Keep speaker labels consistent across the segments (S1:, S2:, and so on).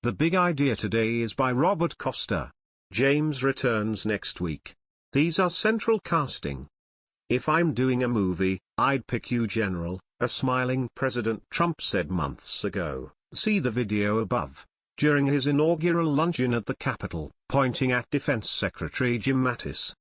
S1: The Big Idea Today is by Robert Costa. James returns next week. These are central casting. If I'm doing a movie, I'd pick you, General, a smiling President Trump said months ago. See the video above. During his inaugural luncheon at the Capitol, pointing at Defense Secretary Jim Mattis.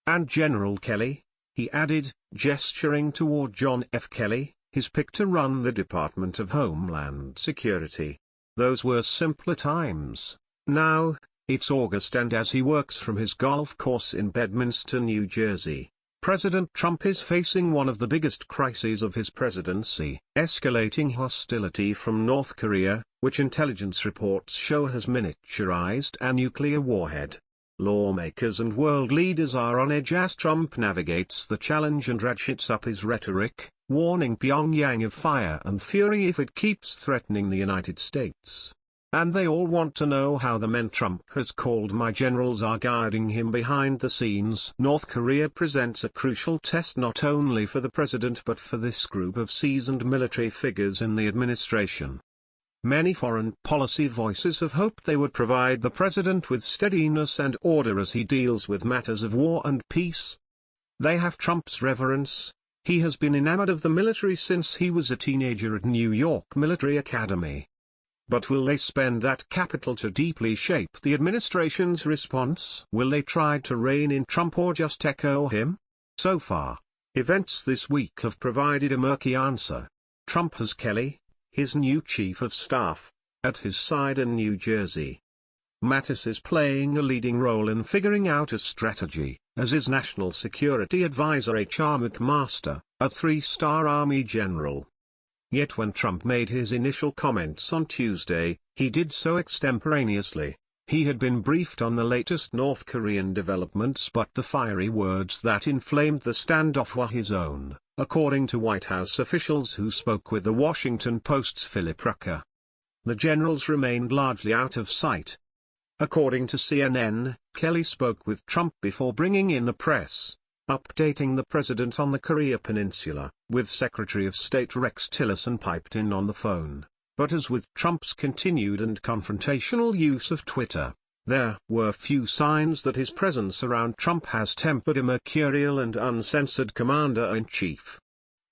S1: And General Kelly, he added, gesturing toward John F. Kelly, his pick to run the Department of Homeland Security. Those were simpler times. Now, it's August, and as he works from his golf course in Bedminster, New Jersey, President Trump is facing one of the biggest crises of his presidency, escalating hostility from North Korea, which intelligence reports show has miniaturized a nuclear warhead. Lawmakers and world leaders are on edge as Trump navigates the challenge and ratchets up his rhetoric, warning Pyongyang of fire and fury if it keeps threatening the United States. And they all want to know how the men Trump has called "my generals" are guiding him behind the scenes. North Korea presents a crucial test not only for the president but for this group of seasoned military figures in the administration. Many foreign policy voices have hoped they would provide the president with steadiness and order as he deals with matters of war and peace. They have Trump's reverence. He has been enamored of the military since he was a teenager at New York Military Academy. But will they spend that capital to deeply shape the administration's response? Will they try to rein in Trump or just echo him? So far, events this week have provided a murky answer. Trump has Kelly, his new chief of staff, at his side in New Jersey. Mattis is playing a leading role in figuring out a strategy, as is National Security Advisor H.R. McMaster, a three-star Army general. Yet when Trump made his initial comments on Tuesday, he did so extemporaneously. He had been briefed on the latest North Korean developments, but the fiery words that inflamed the standoff were his own, according to White House officials who spoke with the Washington Post's Philip Rucker. The generals remained largely out of sight. According to CNN, Kelly spoke with Trump before bringing in the press, updating the president on the Korea Peninsula, with Secretary of State Rex Tillerson piped in on the phone. But as with Trump's continued and confrontational use of Twitter, there were few signs that his presence around Trump has tempered a mercurial and uncensored commander-in-chief.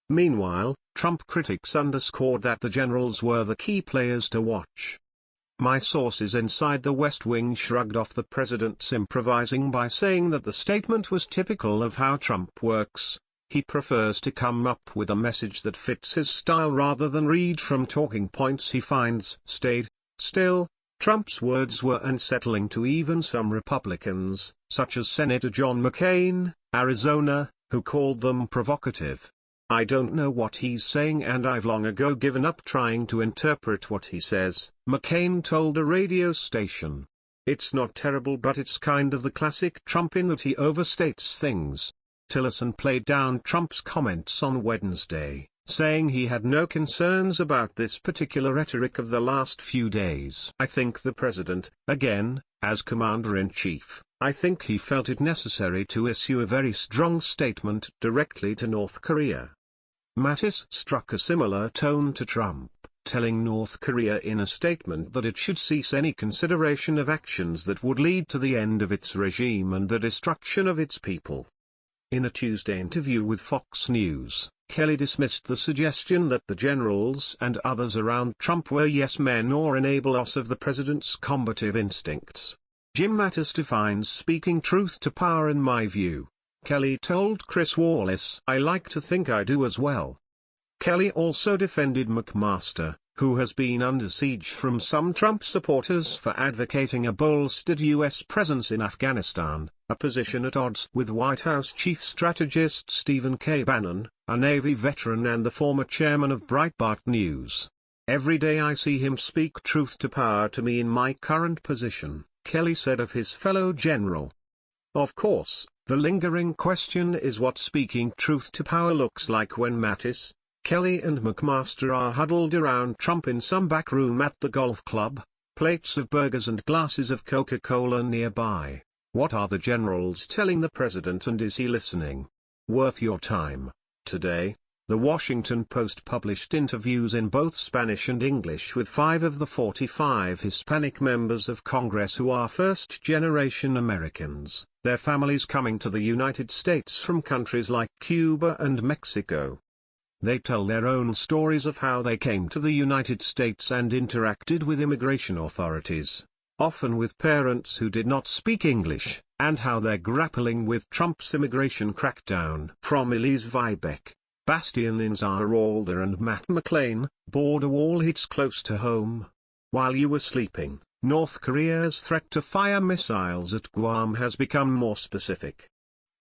S1: Meanwhile, Trump critics underscored that the generals were the key players to watch. My sources inside the West Wing shrugged off the president's improvising by saying that the statement was typical of how Trump works. He prefers to come up with a message that fits his style rather than read from talking points he finds staid. Still, Trump's words were unsettling to even some Republicans, such as Senator John McCain, Arizona, who called them provocative. I don't know what he's saying and I've long ago given up trying to interpret what he says, McCain told a radio station. It's not terrible, but it's kind of the classic Trump in that he overstates things. Tillerson played down Trump's comments on Wednesday, saying he had no concerns about this particular rhetoric of the last few days. I think the president, again, as commander-in-chief, I think he felt it necessary to issue a very strong statement directly to North Korea. Mattis struck a similar tone to Trump, telling North Korea in a statement that it should cease any consideration of actions that would lead to the end of its regime and the destruction of its people. In a Tuesday interview with Fox News, Kelly dismissed the suggestion that the generals and others around Trump were yes men or enablers of the president's combative instincts. Jim Mattis defines speaking truth to power in my view. Kelly told Chris Wallace, I like to think I do as well. Kelly also defended McMaster, who has been under siege from some Trump supporters for advocating a bolstered U.S. presence in Afghanistan, a position at odds with White House chief strategist Stephen K. Bannon, a Navy veteran and the former chairman of Breitbart News. Every day I see him speak truth to power to me in my current position, Kelly said of his fellow general. Of course, the lingering question is what speaking truth to power looks like when Mattis, Kelly and McMaster are huddled around Trump in some back room at the golf club, plates of burgers and glasses of Coca-Cola nearby. What are the generals telling the president and is he listening? Worth your time. Today, The Washington Post published interviews in both Spanish and English with 5 of the 45 Hispanic members of Congress who are first-generation Americans, their families coming to the United States from countries like Cuba and Mexico. They tell their own stories of how they came to the United States and interacted with immigration authorities, often with parents who did not speak English, and how they're grappling with Trump's immigration crackdown. From Elise Vibeck, Bastian Inzarolder and Matt McLean, border wall hits close to home. While you were sleeping, North Korea's threat to fire missiles at Guam has become more specific.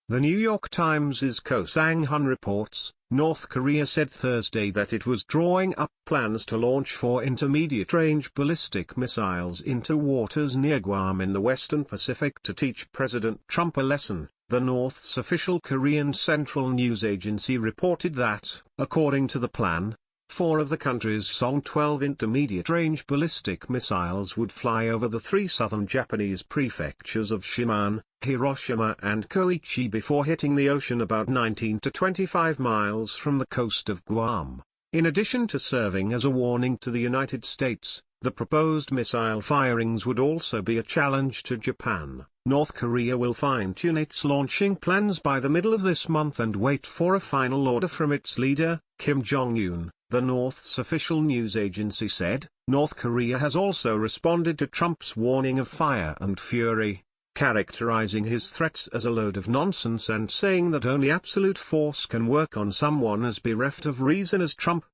S1: The New York Times' Ko Sang-hun reports, North Korea said Thursday that it was drawing up plans to launch 4 intermediate-range ballistic missiles into waters near Guam in the western Pacific to teach President Trump a lesson. The North's official Korean Central News Agency reported that, according to the plan, 4 of the country's Song-12 intermediate-range ballistic missiles would fly over the 3 southern Japanese prefectures of Shiman, Hiroshima and Koichi before hitting the ocean about 19 to 25 miles from the coast of Guam. In addition to serving as a warning to the United States, the proposed missile firings would also be a challenge to Japan. North Korea will fine-tune its launching plans by the middle of this month and wait for a final order from its leader, Kim Jong-un, the North's official news agency said. North Korea has also responded to Trump's warning of fire and fury, characterizing his threats as a load of nonsense and saying that only absolute force can work on someone as bereft of reason as Trump.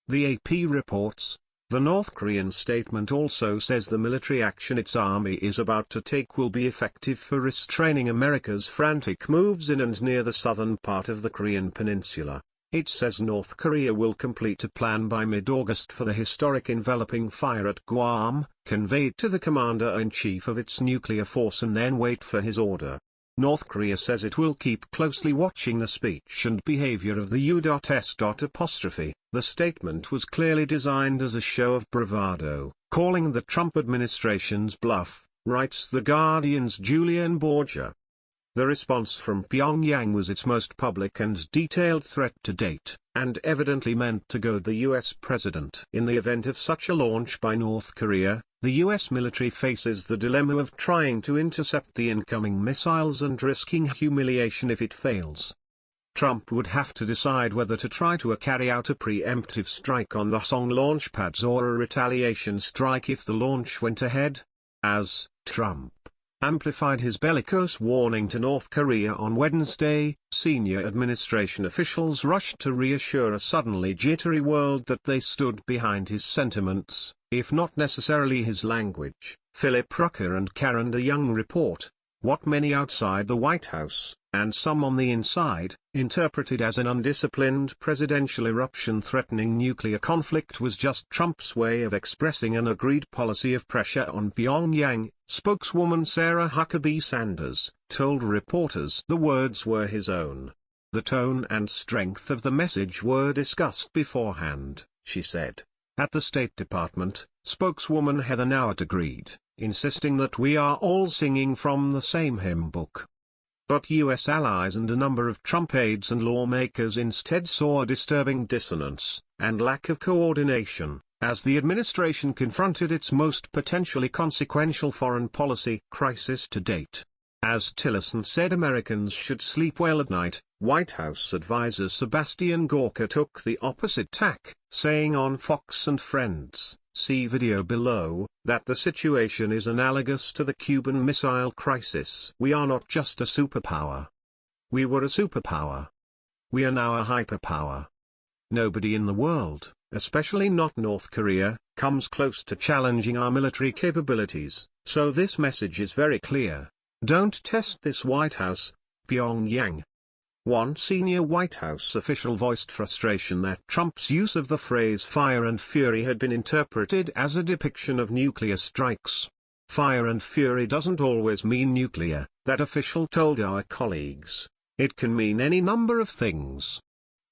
S1: The AP reports, the North Korean statement also says the military action its army is about to take will be effective for restraining America's frantic moves in and near the southern part of the Korean peninsula. It says North Korea will complete a plan by mid-August for the historic enveloping fire at Guam, conveyed to the commander-in-chief of its nuclear force and then wait for his order. North Korea says it will keep closely watching the speech and behavior of the U.S. The statement was clearly designed as a show of bravado, calling the Trump administration's bluff, writes The Guardian's Julian Borgia. The response from Pyongyang was its most public and detailed threat to date, and evidently meant to goad the U.S. president. In the event of such a launch by North Korea, the U.S. military faces the dilemma of trying to intercept the incoming missiles and risking humiliation if it fails. Trump would have to decide whether to try to carry out a preemptive strike on the Song launch pads or a retaliation strike if the launch went ahead. As Trump amplified his bellicose warning to North Korea on Wednesday, senior administration officials rushed to reassure a suddenly jittery world that they stood behind his sentiments, if not necessarily his language. Philip Rucker and Karen DeYoung report, what many outside the White House, and some on the inside, interpreted as an undisciplined presidential eruption threatening nuclear conflict was just Trump's way of expressing an agreed policy of pressure on Pyongyang. Spokeswoman Sarah Huckabee Sanders told reporters the words were his own. The tone and strength of the message were discussed beforehand, she said. At the State Department, spokeswoman Heather Nauert agreed, insisting that we are all singing from the same hymn book. But U.S. allies and a number of Trump aides and lawmakers instead saw a disturbing dissonance, and lack of coordination, as the administration confronted its most potentially consequential foreign policy crisis to date. As Tillerson said Americans should sleep well at night, White House advisor Sebastian Gorka took the opposite tack, saying on Fox and Friends, see video below, that the situation is analogous to the Cuban Missile Crisis. We are not just a superpower. We were a superpower. We are now a hyperpower. Nobody in the world, especially not North Korea, comes close to challenging our military capabilities, so this message is very clear. Don't test this White House, Pyongyang. One senior White House official voiced frustration that Trump's use of the phrase fire and fury had been interpreted as a depiction of nuclear strikes. Fire and fury doesn't always mean nuclear, that official told our colleagues. It can mean any number of things.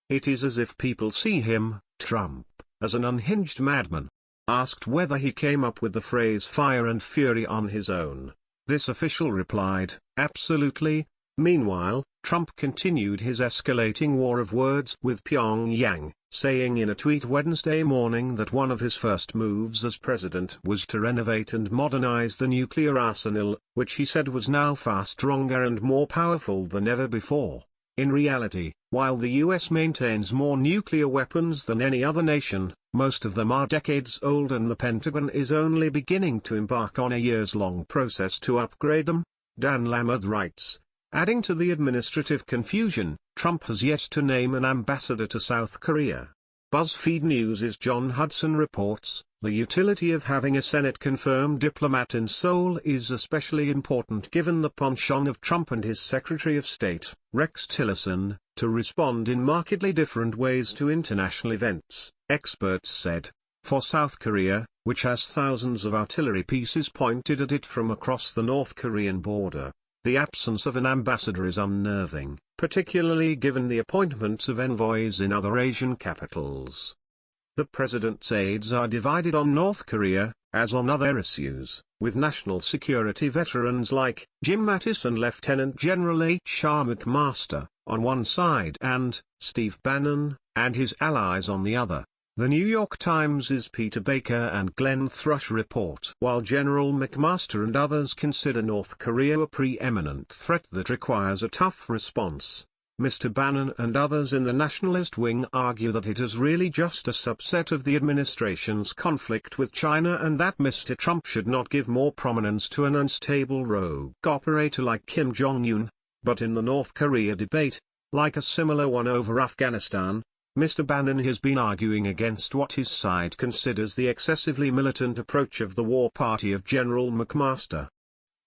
S1: It is as if people see him, Trump, as an unhinged madman. Asked whether he came up with the phrase fire and fury on his own, this official replied, absolutely. Meanwhile, Trump continued his escalating war of words with Pyongyang, saying in a tweet Wednesday morning that one of his first moves as president was to renovate and modernize the nuclear arsenal, which he said was now far stronger and more powerful than ever before. In reality, while the US maintains more nuclear weapons than any other nation, most of them are decades old and the Pentagon is only beginning to embark on a years-long process to upgrade them, Dan Lameth writes. Adding to the administrative confusion, Trump has yet to name an ambassador to South Korea. BuzzFeed News' John Hudson reports, the utility of having a Senate-confirmed diplomat in Seoul is especially important given the penchant of Trump and his Secretary of State, Rex Tillerson, to respond in markedly different ways to international events, experts said. For South Korea, which has thousands of artillery pieces pointed at it from across the North Korean border, the absence of an ambassador is unnerving, particularly given the appointments of envoys in other Asian capitals. The president's aides are divided on North Korea, as on other issues, with national security veterans like Jim Mattis and Lieutenant General H.R. McMaster, on one side and Steve Bannon and his allies on the other. The New York Times' Peter Baker and Glenn Thrush report. While General McMaster and others consider North Korea a preeminent threat that requires a tough response, Mr. Bannon and others in the nationalist wing argue that it is really just a subset of the administration's conflict with China and that Mr. Trump should not give more prominence to an unstable rogue operator like Kim Jong-un. But in the North Korea debate, like a similar one over Afghanistan, Mr. Bannon has been arguing against what his side considers the excessively militant approach of the war party of General McMaster.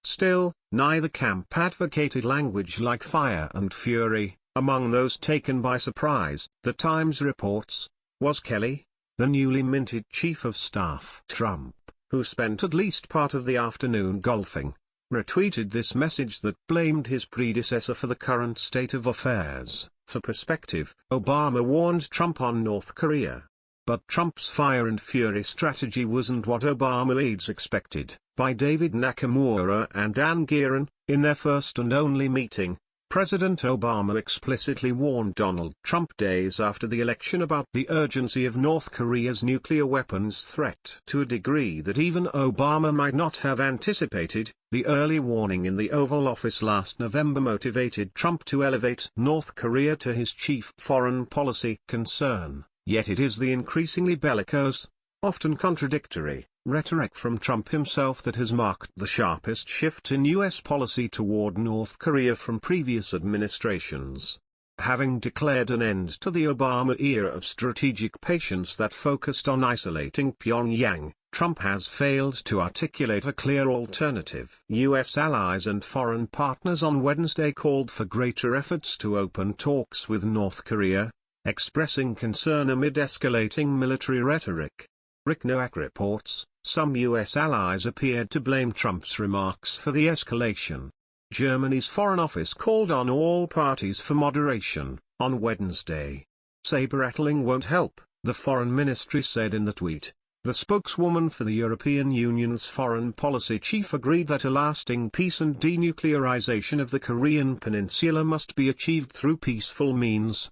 S1: Still, neither camp advocated language like fire and fury. Among those taken by surprise, the Times reports, was Kelly, the newly minted chief of staff Trump, who spent at least part of the afternoon golfing, retweeted this message that blamed his predecessor for the current state of affairs. For perspective, Obama warned Trump on North Korea. But Trump's fire and fury strategy wasn't what Obama aides expected. By David Nakamura and Dan Gearan, in their first and only meeting, President Obama explicitly warned Donald Trump days after the election about the urgency of North Korea's nuclear weapons threat to a degree that even Obama might not have anticipated. The early warning in the Oval Office last November motivated Trump to elevate North Korea to his chief foreign policy concern, yet it is the increasingly bellicose, often contradictory, rhetoric from Trump himself that has marked the sharpest shift in U.S. policy toward North Korea from previous administrations. Having declared an end to the Obama era of strategic patience that focused on isolating Pyongyang, Trump has failed to articulate a clear alternative. U.S. allies and foreign partners on Wednesday called for greater efforts to open talks with North Korea, expressing concern amid escalating military rhetoric. Rick Nowak reports, some U.S. allies appeared to blame Trump's remarks for the escalation. Germany's Foreign Office called on all parties for moderation, on Wednesday. Saber-rattling won't help, the Foreign Ministry said in the tweet. The spokeswoman for the European Union's foreign policy chief agreed that a lasting peace and denuclearization of the Korean peninsula must be achieved through peaceful means.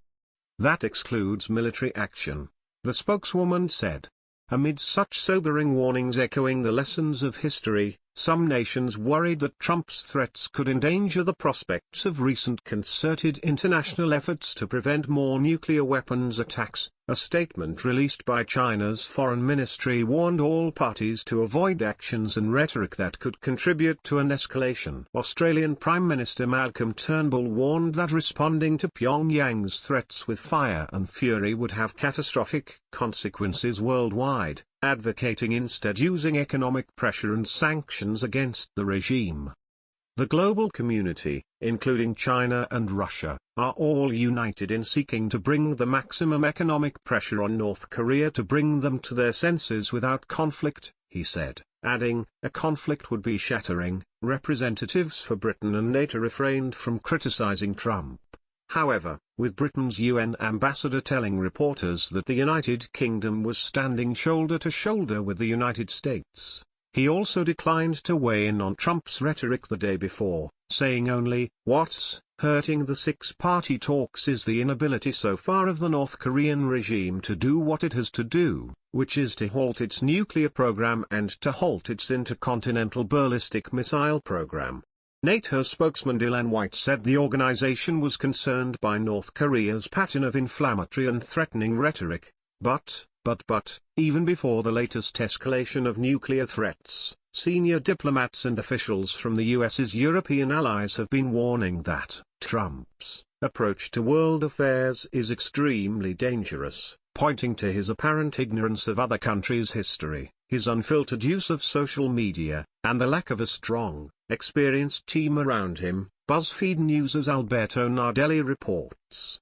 S1: That excludes military action, the spokeswoman said. Amid such sobering warnings echoing the lessons of history, some nations worried that Trump's threats could endanger the prospects of recent concerted international efforts to prevent more nuclear weapons attacks. A statement released by China's foreign ministry warned all parties to avoid actions and rhetoric that could contribute to an escalation. Australian Prime Minister Malcolm Turnbull warned that responding to Pyongyang's threats with fire and fury would have catastrophic consequences worldwide, advocating instead using economic pressure and sanctions against the regime. The global community, including China and Russia, are all united in seeking to bring the maximum economic pressure on North Korea to bring them to their senses without conflict, he said, adding, a conflict would be shattering. Representatives for Britain and NATO refrained from criticizing Trump. However, with Britain's UN ambassador telling reporters that the United Kingdom was standing shoulder to shoulder with the United States, He also declined to weigh in on Trump's rhetoric the day before, saying only, "What's hurting the six-party talks is the inability so far of the North Korean regime to do what it has to do, which is to halt its nuclear program and to halt its intercontinental ballistic missile program." NATO spokesman Dylan White said the organization was concerned by North Korea's pattern of inflammatory and threatening rhetoric, but, even before the latest escalation of nuclear threats, senior diplomats and officials from the US's European allies have been warning that Trump's approach to world affairs is extremely dangerous, pointing to his apparent ignorance of other countries' history, his unfiltered use of social media, and the lack of a strong, experienced team around him, BuzzFeed News' Alberto Nardelli reports.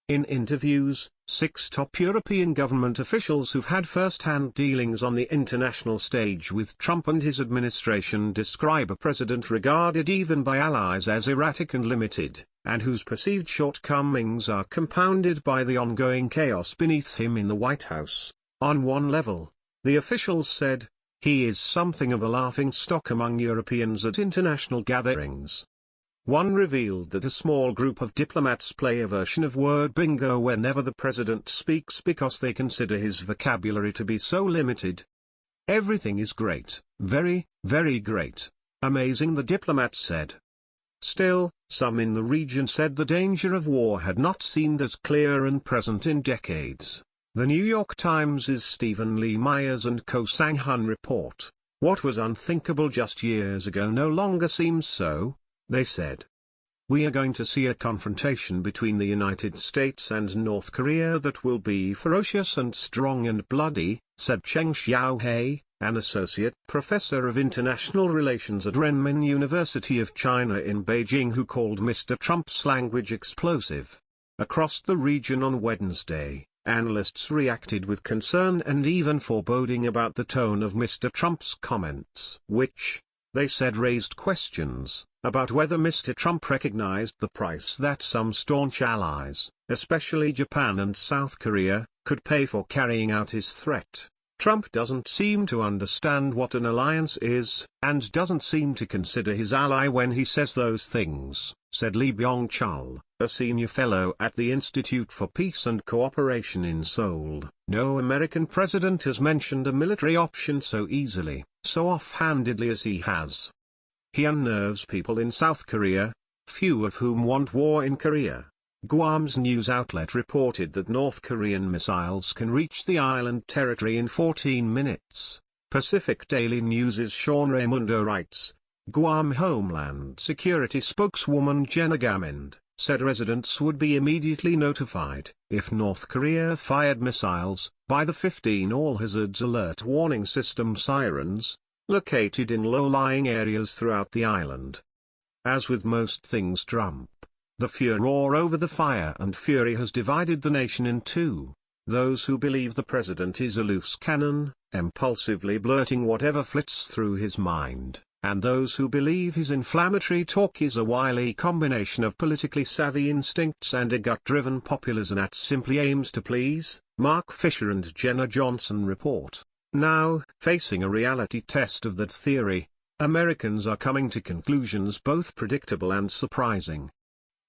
S1: In interviews, 6 top European government officials who've had first-hand dealings on the international stage with Trump and his administration describe a president regarded even by allies as erratic and limited, and whose perceived shortcomings are compounded by the ongoing chaos beneath him in the White House. On one level, the officials said, he is something of a laughingstock among Europeans at international gatherings. One revealed that a small group of diplomats play a version of word bingo whenever the president speaks because they consider his vocabulary to be so limited. "Everything is great, very, very great. Amazing," the diplomat said. Still, some in the region said the danger of war had not seemed as clear and present in decades. The New York Times' Stephen Lee Myers and Ko Sang-hun report, "What was unthinkable just years ago no longer seems so," they said. "We are going to see a confrontation between the United States and North Korea that will be ferocious and strong and bloody," said Cheng Xiaohei, an associate professor of international relations at Renmin University of China in Beijing, who called Mr. Trump's language explosive. Across the region on Wednesday, analysts reacted with concern and even foreboding about the tone of Mr. Trump's comments, which, they said, raised questions about whether Mr. Trump recognized the price that some staunch allies, especially Japan and South Korea, could pay for carrying out his threat. "Trump doesn't seem to understand what an alliance is, and doesn't seem to consider his ally when he says those things," said Lee Byung-chul, a senior fellow at the Institute for Peace and Cooperation in Seoul. "No American president has mentioned a military option so easily, so offhandedly as he has. He unnerves people in South Korea, few of whom want war in Korea." Guam's news outlet reported that North Korean missiles can reach the island territory in 14 minutes. Pacific Daily News' Sean Raimundo writes, Guam Homeland Security spokeswoman Jenna Gamond said residents would be immediately notified if North Korea fired missiles by the 15 all-hazards alert warning system sirens, located in low-lying areas throughout the island. As with most things Trump, the furor over the fire and fury has divided the nation in two: those who believe the president is a loose cannon, impulsively blurting whatever flits through his mind, and those who believe his inflammatory talk is a wily combination of politically savvy instincts and a gut-driven populism that simply aims to please. Mark Fisher and Jenna Johnson report. Now, facing a reality test of that theory, Americans are coming to conclusions both predictable and surprising.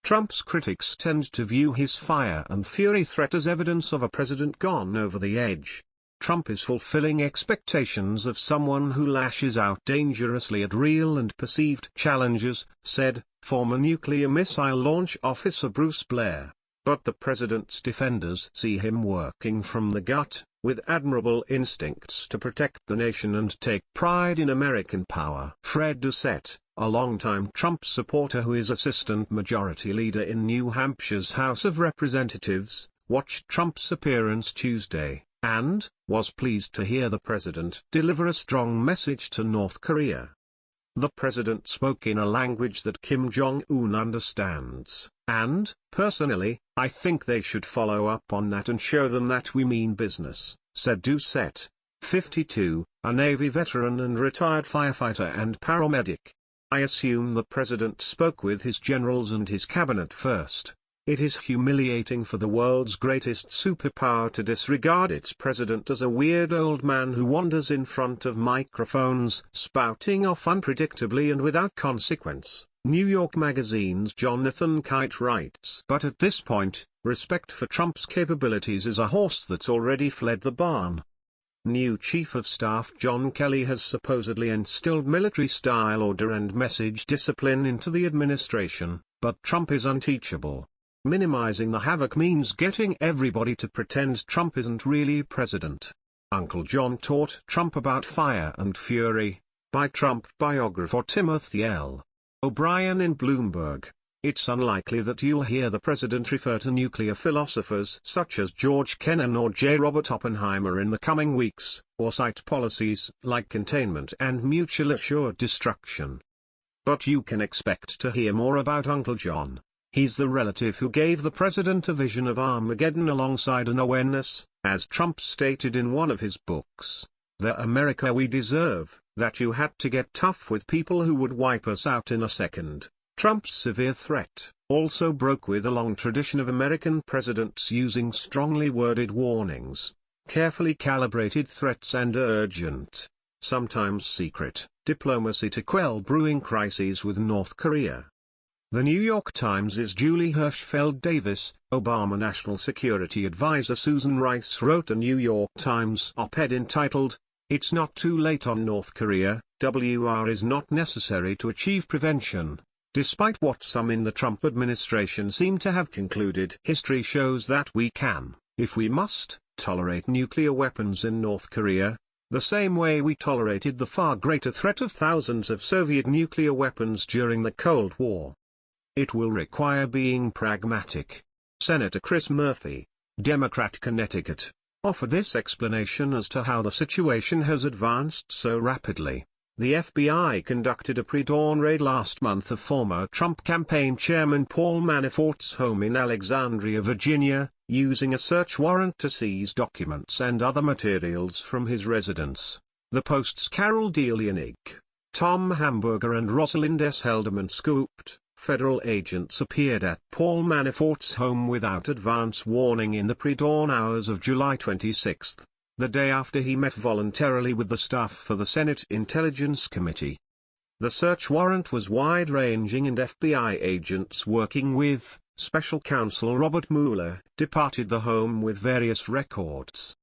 S1: Trump's critics tend to view his fire and fury threat as evidence of a president gone over the edge. Trump is fulfilling expectations of someone who lashes out dangerously at real and perceived challenges, said former nuclear missile launch officer Bruce Blair. But the president's defenders see him working from the gut, with admirable instincts to protect the nation and take pride in American power. Fred Doucette, a longtime Trump supporter who is Assistant Majority Leader in New Hampshire's House of Representatives, watched Trump's appearance Tuesday, and was pleased to hear the president deliver a strong message to North Korea. The president spoke in a language that Kim Jong-un understands, and, personally, I think they should follow up on that and show them that we mean business, said Doucette, 52, a Navy veteran and retired firefighter and paramedic. I assume the president spoke with his generals and his cabinet first. It is humiliating for the world's greatest superpower to disregard its president as a weird old man who wanders in front of microphones, spouting off unpredictably and without consequence. New York Magazine's Jonathan Kite writes. But at this point, respect for Trump's capabilities is a horse that's already fled the barn. New Chief of Staff John Kelly has supposedly instilled military-style order and message discipline into the administration, but Trump is unteachable. Minimizing the havoc means getting everybody to pretend Trump isn't really president. Uncle John taught Trump about fire and fury, by Trump biographer Timothy L. O'Brien in Bloomberg. It's unlikely that you'll hear the president refer to nuclear philosophers such as George Kennan or J. Robert Oppenheimer in the coming weeks, or cite policies like containment and mutually assured destruction. But you can expect to hear more about Uncle John. He's the relative who gave the president a vision of Armageddon alongside an awareness, as Trump stated in one of his books, "The America We Deserve," that you had to get tough with people who would wipe us out in a second. Trump's severe threat also broke with a long tradition of American presidents using strongly worded warnings, carefully calibrated threats and urgent, sometimes secret, diplomacy to quell brewing crises with North Korea. The New York Times' Julie Hirschfeld Davis, Obama National Security Advisor Susan Rice wrote a New York Times op-ed entitled, "It's Not Too Late on North Korea, WR is not necessary to achieve prevention." Despite what some in the Trump administration seem to have concluded, history shows that we can, if we must, tolerate nuclear weapons in North Korea, the same way we tolerated the far greater threat of thousands of Soviet nuclear weapons during the Cold War. It will require being pragmatic. Senator Chris Murphy, Democrat Connecticut, offered this explanation as to how the situation has advanced so rapidly. The FBI conducted a pre-dawn raid last month of former Trump campaign chairman Paul Manafort's home in Alexandria, Virginia, using a search warrant to seize documents and other materials from his residence. The Post's Carol Deleonig, Tom Hamburger and Rosalind S. Helderman scooped. Federal agents appeared at Paul Manafort's home without advance warning in the pre-dawn hours of July 26, the day after he met voluntarily with the staff for the Senate Intelligence Committee. The search warrant was wide-ranging and FBI agents working with Special Counsel Robert Mueller departed the home with various records.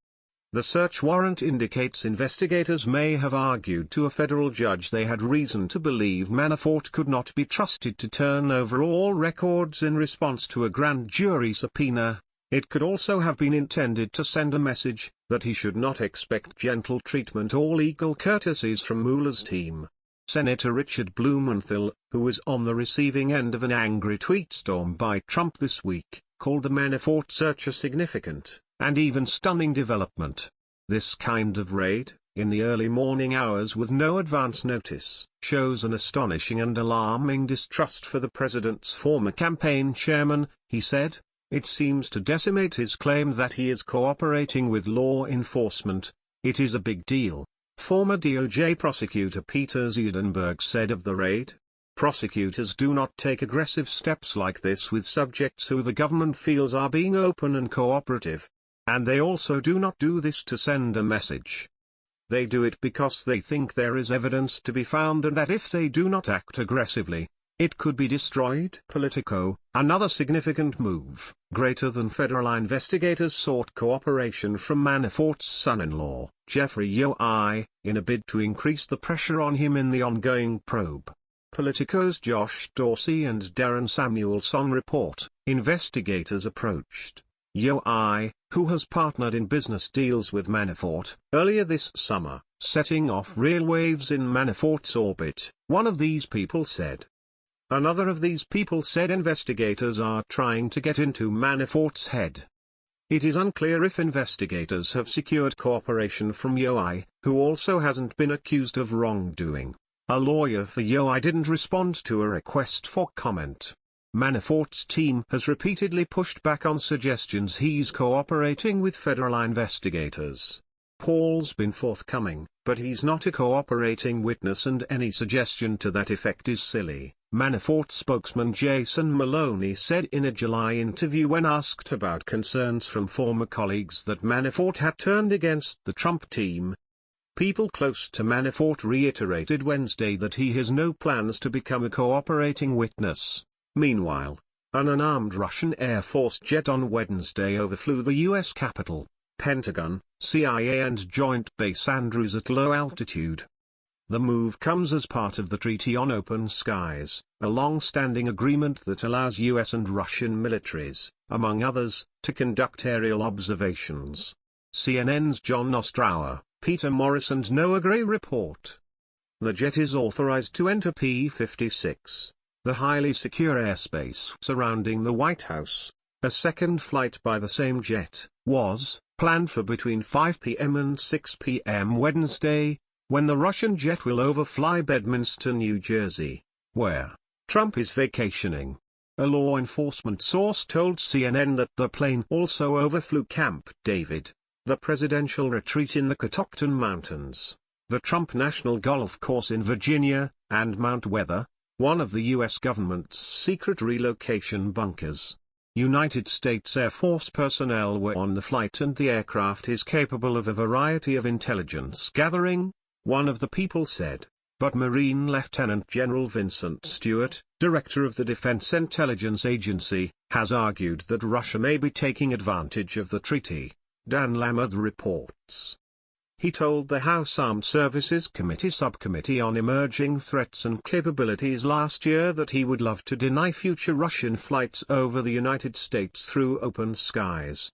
S1: The search warrant indicates investigators may have argued to a federal judge they had reason to believe Manafort could not be trusted to turn over all records in response to a grand jury subpoena. It could also have been intended to send a message that he should not expect gentle treatment or legal courtesies from Mueller's team. Senator Richard Blumenthal, who was on the receiving end of an angry tweet storm by Trump this week, called the Manafort search a significant, and even stunning development. This kind of raid, in the early morning hours with no advance notice, shows an astonishing and alarming distrust for the president's former campaign chairman, he said. It seems to decimate his claim that he is cooperating with law enforcement. It is a big deal. Former DOJ prosecutor Peter Ziedenberg said of the raid, "Prosecutors do not take aggressive steps like this with subjects who the government feels are being open and cooperative. And they also do not do this to send a message. They do it because they think there is evidence to be found and that if they do not act aggressively, it could be destroyed." Politico, another significant move, greater than federal investigators sought cooperation from Manafort's son-in-law, Jeffrey Yoai, in a bid to increase the pressure on him in the ongoing probe. Politico's Josh Dorsey and Darren Samuelson report, investigators approached Yoai, who has partnered in business deals with Manafort, earlier this summer, setting off real waves in Manafort's orbit, one of these people said. Another of these people said investigators are trying to get into Manafort's head. It is unclear if investigators have secured cooperation from Yoai, who also hasn't been accused of wrongdoing. A lawyer for Yoai didn't respond to a request for comment. Manafort's team has repeatedly pushed back on suggestions he's cooperating with federal investigators. Paul's been forthcoming, but he's not a cooperating witness and any suggestion to that effect is silly, Manafort spokesman Jason Maloney said in a July interview when asked about concerns from former colleagues that Manafort had turned against the Trump team. People close to Manafort reiterated Wednesday that he has no plans to become a cooperating witness. Meanwhile, an unarmed Russian Air Force jet on Wednesday overflew the U.S. Capitol, Pentagon, CIA and Joint Base Andrews at low altitude. The move comes as part of the Treaty on Open Skies, a long-standing agreement that allows U.S. and Russian militaries, among others, to conduct aerial observations. CNN's John Ostrower, Peter Morris and Noah Gray report. The jet is authorized to enter P-56, the highly secure airspace surrounding the White House. A second flight by the same jet was planned for between 5 p.m. and 6 p.m. Wednesday, when the Russian jet will overfly Bedminster, New Jersey, where Trump is vacationing. A law enforcement source told CNN that the plane also overflew Camp David, the presidential retreat in the Catoctin Mountains, the Trump National Golf Course in Virginia, and Mount Weather, one of the U.S. government's secret relocation bunkers. United States Air Force personnel were on the flight and the aircraft is capable of a variety of intelligence gathering, one of the people said, but Marine Lieutenant General Vincent Stewart, director of the Defense Intelligence Agency, has argued that Russia may be taking advantage of the treaty. Dan Lameth reports. He told the House Armed Services Committee Subcommittee on Emerging Threats and Capabilities last year that he would love to deny future Russian flights over the United States through open skies.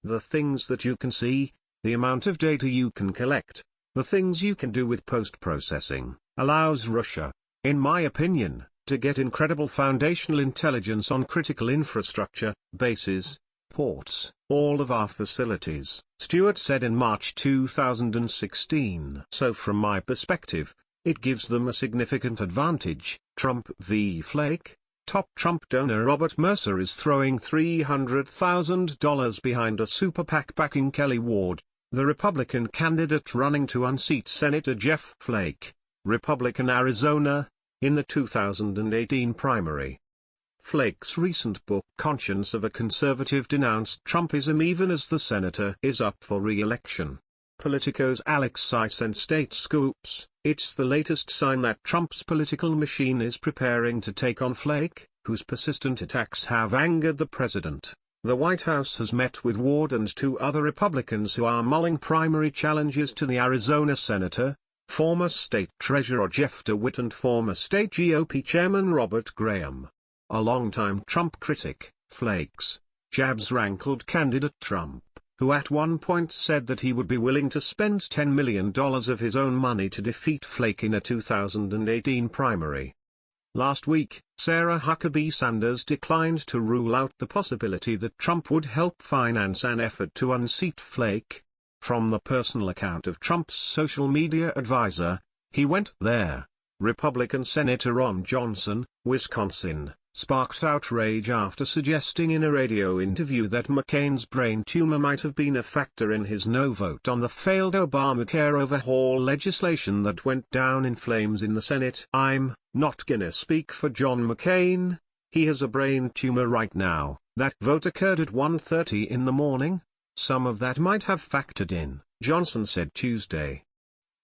S1: The things that you can see, the amount of data you can collect, the things you can do with post-processing, allows Russia, in my opinion, to get incredible foundational intelligence on critical infrastructure, bases, ports, all of our facilities, Stewart said in March 2016. So from my perspective, it gives them a significant advantage. Trump v. Flake. Top Trump donor Robert Mercer is throwing $300,000 behind a super PAC backing Kelly Ward, the Republican candidate running to unseat Senator Jeff Flake, Republican Arizona, in the 2018 primary. Flake's recent book Conscience of a Conservative denounced Trumpism even as the senator is up for re-election. Politico's Alex Sison states scoops, it's the latest sign that Trump's political machine is preparing to take on Flake, whose persistent attacks have angered the president. The White House has met with Ward and two other Republicans who are mulling primary challenges to the Arizona senator, former state treasurer Jeff DeWitt and former state GOP chairman Robert Graham. A longtime Trump critic, Flake's jabs rankled candidate Trump, who at one point said that he would be willing to spend $10 million of his own money to defeat Flake in a 2018 primary. Last week, Sarah Huckabee Sanders declined to rule out the possibility that Trump would help finance an effort to unseat Flake. From the personal account of Trump's social media advisor, he went there. Republican Senator Ron Johnson, Wisconsin, sparked outrage after suggesting in a radio interview that McCain's brain tumor might have been a factor in his no vote on the failed Obamacare overhaul legislation that went down in flames in the Senate. I'm not gonna speak for John McCain, he has a brain tumor right now. That vote occurred at 1:30 in the morning. Some of that might have factored in, Johnson said Tuesday.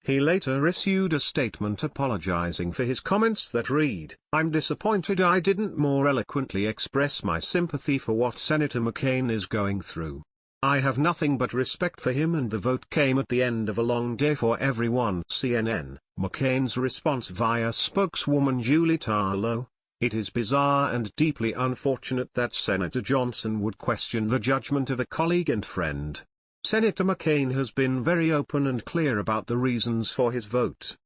S1: He later issued a statement apologizing for his comments that read, I'm disappointed I didn't more eloquently express my sympathy for what Senator McCain is going through. I have nothing but respect for him and the vote came at the end of a long day for everyone. CNN, McCain's response via spokeswoman Julie Tarlow, it is bizarre and deeply unfortunate that Senator Johnson would question the judgment of a colleague and friend. Senator McCain has been very open and clear about the reasons for his vote.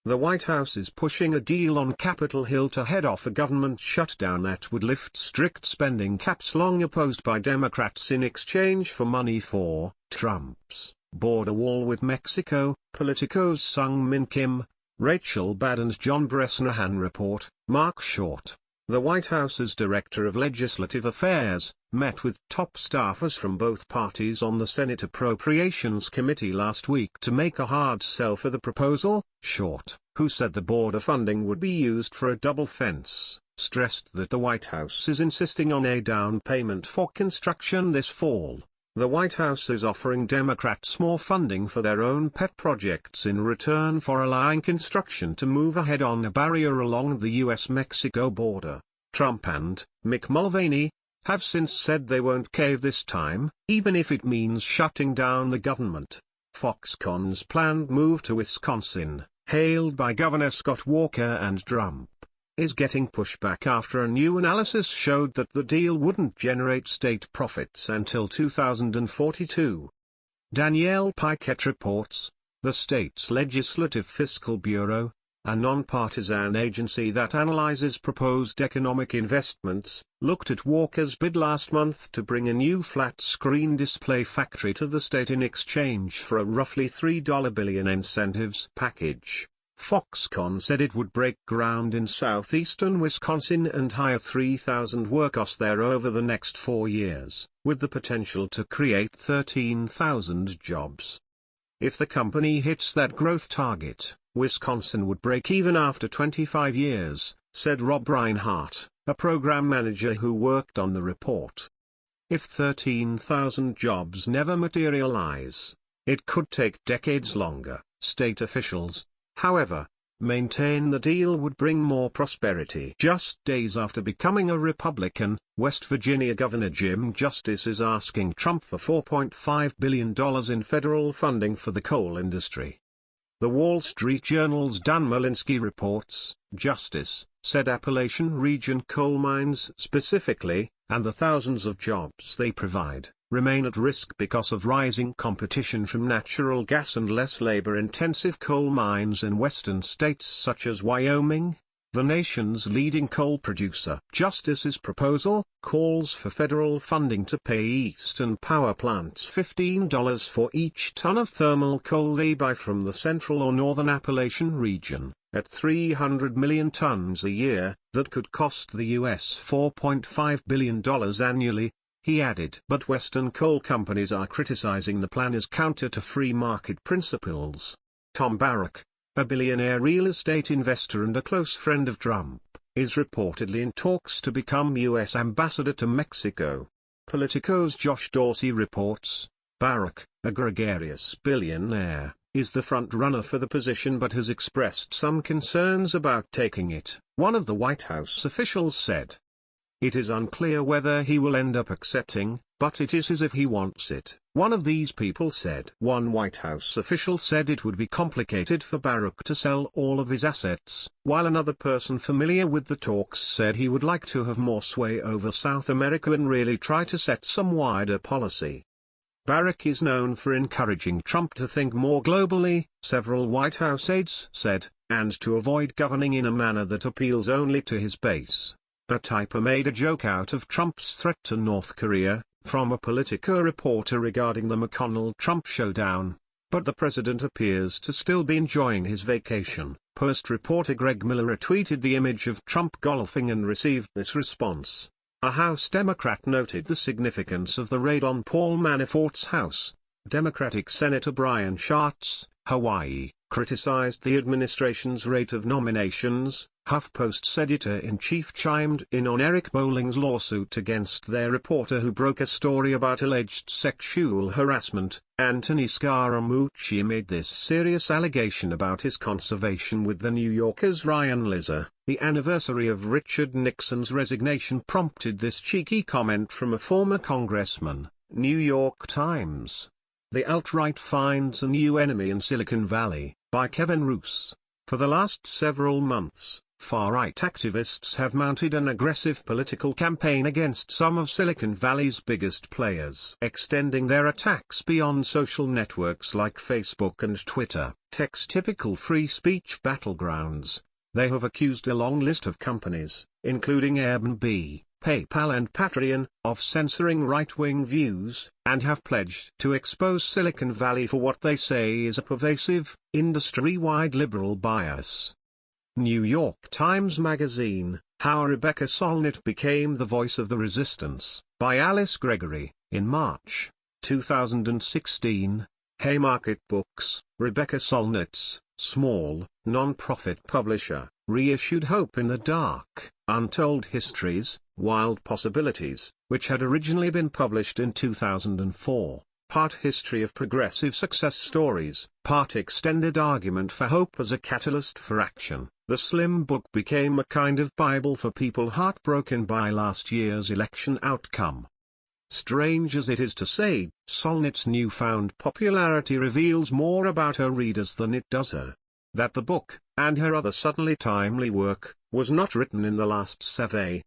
S1: The White House is pushing a deal on Capitol Hill to head off a government shutdown that would lift strict spending caps long opposed by Democrats in exchange for money for Trump's border wall with Mexico. Politico's Sung Min Kim, Rachel Badd and John Bresnahan report. Mark Short, the White House's Director of Legislative Affairs, met with top staffers from both parties on the Senate Appropriations Committee last week to make a hard sell for the proposal. Short, who said the border funding would be used for a double fence, stressed that the White House is insisting on a down payment for construction this fall. The White House is offering Democrats more funding for their own pet projects in return for allowing construction to move ahead on a barrier along the U.S.-Mexico border. Trump and Mick Mulvaney have since said they won't cave this time, even if it means shutting down the government. Foxconn's planned move to Wisconsin, hailed by Governor Scott Walker and Trump, is getting pushback after a new analysis showed that the deal wouldn't generate state profits until 2042. Danielle Piquet reports, the state's Legislative Fiscal Bureau, a nonpartisan agency that analyzes proposed economic investments, looked at Walker's bid last month to bring a new flat-screen display factory to the state in exchange for a roughly $3 billion incentives package. Foxconn said it would break ground in southeastern Wisconsin and hire 3,000 workers there over the next 4 years, with the potential to create 13,000 jobs. If the company hits that growth target, Wisconsin would break even after 25 years, said Rob Reinhart, a program manager who worked on the report. If 13,000 jobs never materialize, it could take decades longer. State officials, however, maintain the deal would bring more prosperity. Just days after becoming a Republican, West Virginia Governor Jim Justice is asking Trump for $4.5 billion in federal funding for the coal industry. The Wall Street Journal's Dan Malinsky reports, Justice said Appalachian region coal mines specifically, and the thousands of jobs they provide, remain at risk because of rising competition from natural gas and less labor-intensive coal mines in western states such as Wyoming, the nation's leading coal producer. Justice's proposal calls for federal funding to pay eastern power plants $15 for each ton of thermal coal they buy from the central or northern Appalachian region, at 300 million tons a year, that could cost the U.S. $4.5 billion annually. He added. But Western coal companies are criticizing the plan as counter to free market principles. Tom Barrack, a billionaire real estate investor and a close friend of Trump, is reportedly in talks to become U.S. ambassador to Mexico. Politico's Josh Dorsey reports, Barrack, a gregarious billionaire, is the front-runner for the position but has expressed some concerns about taking it. One of the White House officials said, "It is unclear whether he will end up accepting, but it is as if he wants it." One of these people said. One White House official said it would be complicated for Barrack to sell all of his assets, while another person familiar with the talks said he would like to have more sway over South America and really try to set some wider policy. Barrack is known for encouraging Trump to think more globally, several White House aides said, and to avoid governing in a manner that appeals only to his base. A typer made a joke out of Trump's threat to North Korea, from a Politico reporter regarding the McConnell-Trump showdown, but the president appears to still be enjoying his vacation. Post reporter Greg Miller retweeted the image of Trump golfing and received this response. A House Democrat noted the significance of the raid on Paul Manafort's house. Democratic Senator Brian Schatz, Hawaii, criticized the administration's rate of nominations. HuffPost's editor-in-chief chimed in on Eric Bolling's lawsuit against their reporter who broke a story about alleged sexual harassment. Anthony Scaramucci made this serious allegation about his conversation with The New Yorker's Ryan Lizzer. The anniversary of Richard Nixon's resignation prompted this cheeky comment from a former congressman. New York Times. The Alt-Right Finds a New Enemy in Silicon Valley, by Kevin Roos. For the last several months, far-right activists have mounted an aggressive political campaign against some of Silicon Valley's biggest players, extending their attacks beyond social networks like Facebook and Twitter, tech's typical free speech battlegrounds. They have accused a long list of companies, including Airbnb, PayPal and Patreon, of censoring right-wing views, and have pledged to expose Silicon Valley for what they say is a pervasive, industry-wide liberal bias. New York Times Magazine, How Rebecca Solnit Became the Voice of the Resistance, by Alice Gregory, in March 2016. Haymarket Books. Rebecca Solnit's small, non-profit publisher, reissued Hope in the Dark, Untold Histories, Wild Possibilities, which had originally been published in 2004, part history of progressive success stories, part extended argument for hope as a catalyst for action. The slim book became a kind of Bible for people heartbroken by last year's election outcome. Strange as it is to say, Solnit's newfound popularity reveals more about her readers than it does her. That the book, and her other suddenly timely work, was not written in the last 7